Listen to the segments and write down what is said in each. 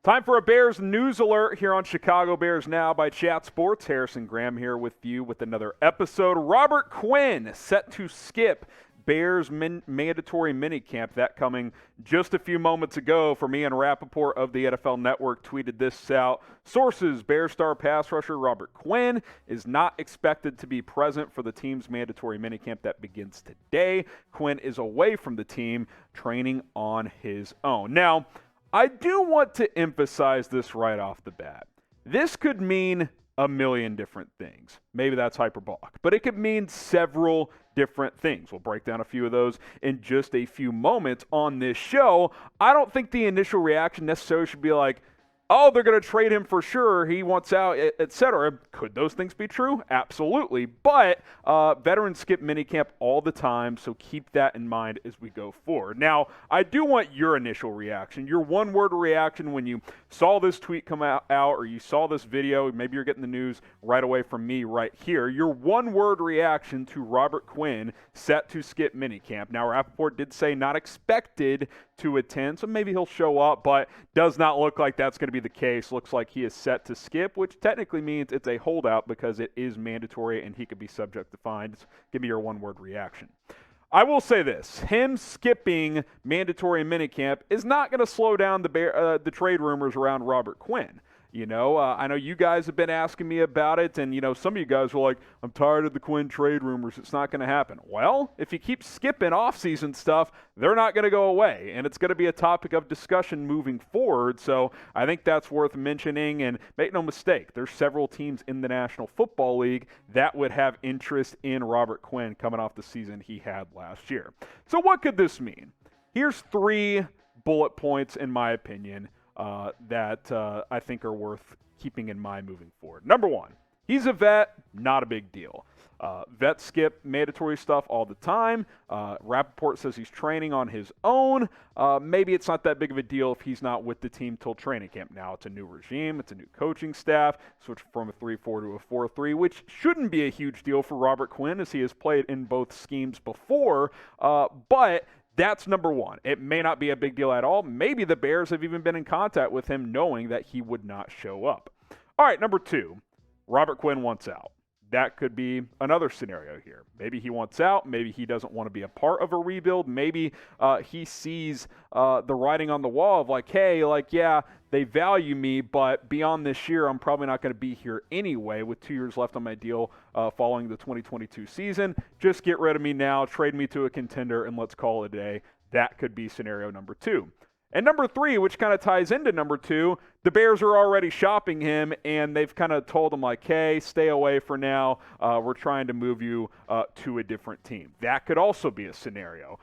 Time for a Bears news alert here on Chicago Bears Now by Chat Sports. Harrison Graham here with you with another episode. Robert Quinn set to skip Bears mandatory minicamp. That coming just a few moments ago from Ian Rapoport of the NFL Network tweeted this out. Sources, Bears star pass rusher Robert Quinn is not expected to be present for the team's mandatory minicamp that begins today. Quinn is away from the team, training on his own. Now, I do want to emphasize this right off the bat. This could mean a million different things. Maybe that's hyperbolic, but it could mean several different things. We'll break down a few of those in just a few moments on this show. I don't think the initial reaction necessarily should be like, oh, they're going to trade him for sure, he wants out, etc. Could those things be true? Absolutely. But veterans skip minicamp all the time, so keep that in mind as we go forward. Now, I do want your initial reaction, your one-word reaction when you saw this tweet come out or you saw this video. Maybe you're getting the news right away from me right here. Your one-word reaction to Robert Quinn set to skip minicamp. Now, Rapoport did say not expected to attend, so maybe he'll show up, but does not look like that's going to be the case. Looks like he is set to skip, which technically means it's a holdout because it is mandatory and he could be subject to fines. Give me your one-word reaction. I will say this. Him skipping mandatory minicamp is not going to slow down the trade rumors around Robert Quinn. You know, I know you guys have been asking me about it, and, you know, some of you guys were like, I'm tired of the Quinn trade rumors. It's not going to happen. Well, if you keep skipping off-season stuff, they're not going to go away, and it's going to be a topic of discussion moving forward. So I think that's worth mentioning, and make no mistake, there's several teams in the National Football League that would have interest in Robert Quinn coming off the season he had last year. So what could this mean? Here's 3 bullet points, in my opinion, that I think are worth keeping in mind moving forward. Number 1, he's a vet, not a big deal. Vets skip mandatory stuff all the time. Rapoport says he's training on his own. Maybe it's not that big of a deal if he's not with the team till training camp. Now it's a new regime. It's a new coaching staff. Switch from a 3-4 to a 4-3, which shouldn't be a huge deal for Robert Quinn as he has played in both schemes before. But that's number 1. It may not be a big deal at all. Maybe the Bears have even been in contact with him knowing that he would not show up. All right, number 2, Robert Quinn wants out. That could be another scenario here. Maybe he wants out. Maybe he doesn't want to be a part of a rebuild. Maybe he sees the writing on the wall of like, hey, like, yeah, they value me, but beyond this year, I'm probably not going to be here anyway with 2 years left on my deal following the 2022 season. Just get rid of me now, trade me to a contender, and let's call it a day. That could be scenario number 2. And number 3, which kind of ties into number 2, the Bears are already shopping him, and they've kind of told him, like, hey, stay away for now. We're trying to move you to a different team. That could also be a scenario.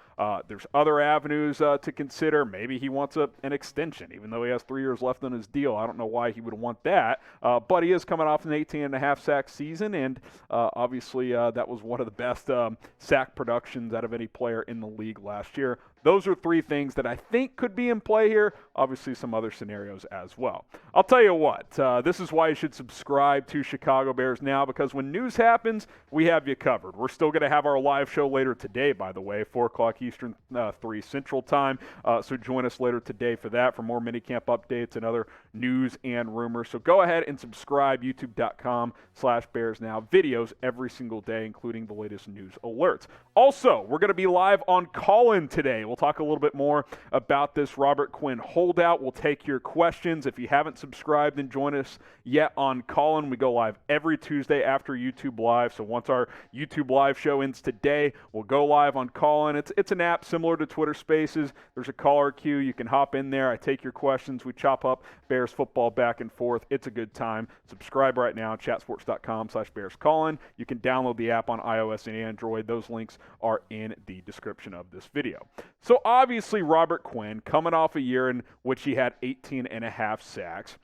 There's other avenues to consider. Maybe he wants an extension, even though he has 3 years left on his deal. I don't know why he would want that. But he is coming off an 18.5 sack season, and obviously that was one of the best sack productions out of any player in the league last year. Those are 3 things that I think could be in play here. Obviously, some other scenarios as well. I'll tell you what, this is why you should subscribe to Chicago Bears Now, because when news happens, we have you covered. We're still going to have our live show later today, by the way, 4 o'clock Eastern, 3 Central Time. So join us later today for that, for more minicamp updates and other news and rumors. So go ahead and subscribe, youtube.com/Bears Now. Videos every single day, including the latest news alerts. Also, we're going to be live on Call-In today. We'll talk a little bit more about this Robert Quinn holdout. We'll take your questions. If you haven't subscribed and joined us yet on Call-In, we go live every Tuesday after YouTube Live. So once our YouTube Live show ends today, we'll go live on Call-In. It's an app similar to Twitter Spaces. There's a caller queue. You can hop in there. I take your questions. We chop up Bears football back and forth. It's a good time. Subscribe right now, chatsports.com/Bears Call-In. You can download the app on iOS and Android. Those links are in the description of this video. So obviously Robert Quinn, coming off a year in which he had 18.5 sacks,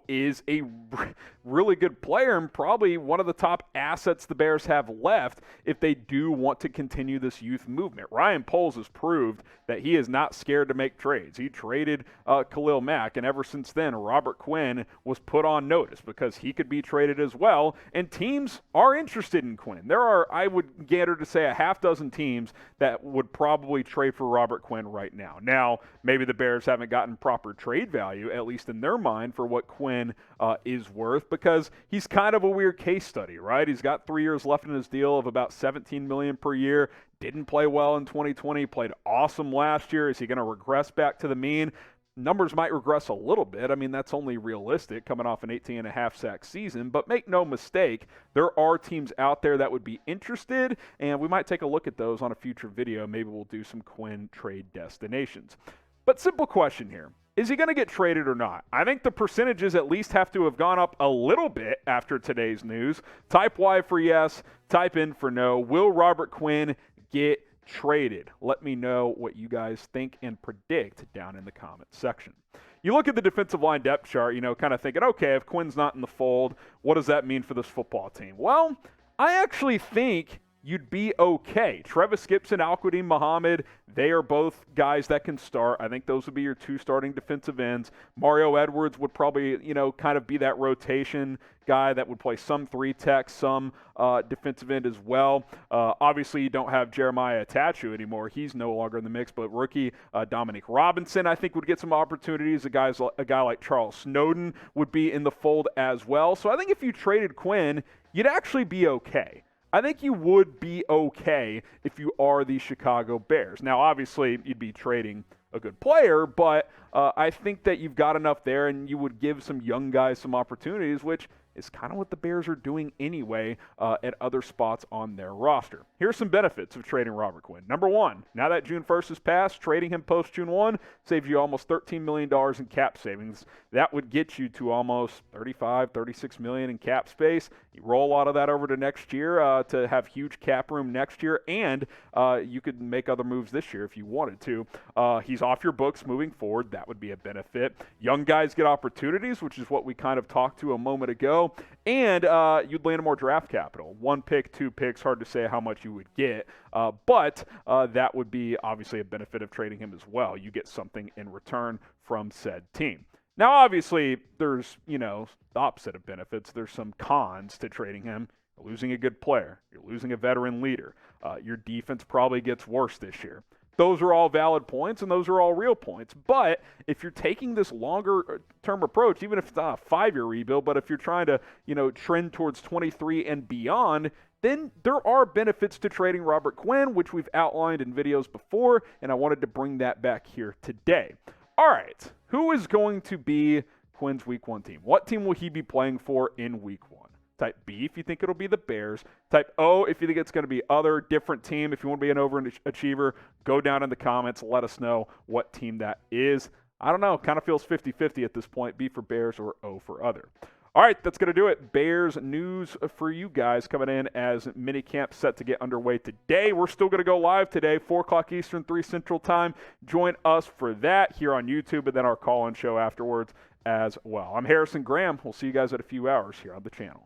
is a really good player and probably one of the top assets the Bears have left if they do want to continue this youth movement. Ryan Poles has proved that he is not scared to make trades. He traded Khalil Mack, and ever since then, Robert Quinn was put on notice because he could be traded as well, and teams are interested in Quinn. There are, I would gather to say, a half dozen teams that would probably trade for Robert Quinn right now. Now, maybe the Bears haven't gotten proper trade value, at least in their mind, for what Quinn is worth, because he's kind of a weird case study, right? He's got 3 years left in his deal of about $17 million per year. Didn't play well in 2020, played awesome last year. Is he going to regress back to the mean? Numbers might regress a little bit. I mean, that's only realistic coming off an 18.5 sack season, but make no mistake, there are teams out there that would be interested, and we might take a look at those on a future video. Maybe we'll do some Quinn trade destinations. But simple question here. Is he going to get traded or not? I think the percentages at least have to have gone up a little bit after today's news. Type Y for yes, type in for no. Will Robert Quinn get traded? Let me know what you guys think and predict down in the comments section. You look at the defensive line depth chart, kind of thinking, okay, if Quinn's not in the fold, what does that mean for this football team? Well, I actually think you'd be okay. Trevis Gibson, Al-Quadin Muhammad, they are both guys that can start. I think those would be your two starting defensive ends. Mario Edwards would probably, kind of be that rotation guy that would play some 3-tech, some defensive end as well. Obviously, you don't have Jeremiah Atachu anymore. He's no longer in the mix, but rookie Dominic Robinson, I think, would get some opportunities. A guy like Charles Snowden would be in the fold as well. So I think if you traded Quinn, you'd actually be okay. I think you would be okay if you are the Chicago Bears. Now, obviously, you'd be trading a good player, but I think that you've got enough there, and you would give some young guys some opportunities, which is kind of what the Bears are doing anyway at other spots on their roster. Here's some benefits of trading Robert Quinn. Number one, now that June 1st has passed, trading him post-June 1 saves you almost $13 million in cap savings. That would get you to almost $36 million in cap space. You roll a lot of that over to next year to have huge cap room next year, and you could make other moves this year if you wanted to. He's off your books moving forward. That would be a benefit. Young guys get opportunities, which is what we kind of talked to a moment ago. And you'd land more draft capital. 1 pick, 2 picks, hard to say how much you would get. But that would be obviously a benefit of trading him as well. You get something in return from said team. Now, obviously, there's, the opposite of benefits. There's some cons to trading him. You're losing a good player. You're losing a veteran leader. Your defense probably gets worse this year. Those are all valid points, and those are all real points. But if you're taking this longer-term approach, even if it's not a 5-year rebuild, but if you're trying to, trend towards 23 and beyond, then there are benefits to trading Robert Quinn, which we've outlined in videos before, and I wanted to bring that back here today. All right, who is going to be Quinn's Week 1 team? What team will he be playing for in Week 1? Type B if you think it'll be the Bears. Type O if you think it's going to be other different team. If you want to be an overachiever, go down in the comments. Let us know what team that is. I don't know. Kind of feels 50-50 at this point. B for Bears or O for other. All right, that's going to do it. Bears news for you guys coming in as minicamp set to get underway today. We're still going to go live today, 4 o'clock Eastern, 3 Central Time. Join us for that here on YouTube and then our call-in show afterwards as well. I'm Harrison Graham. We'll see you guys in a few hours here on the channel.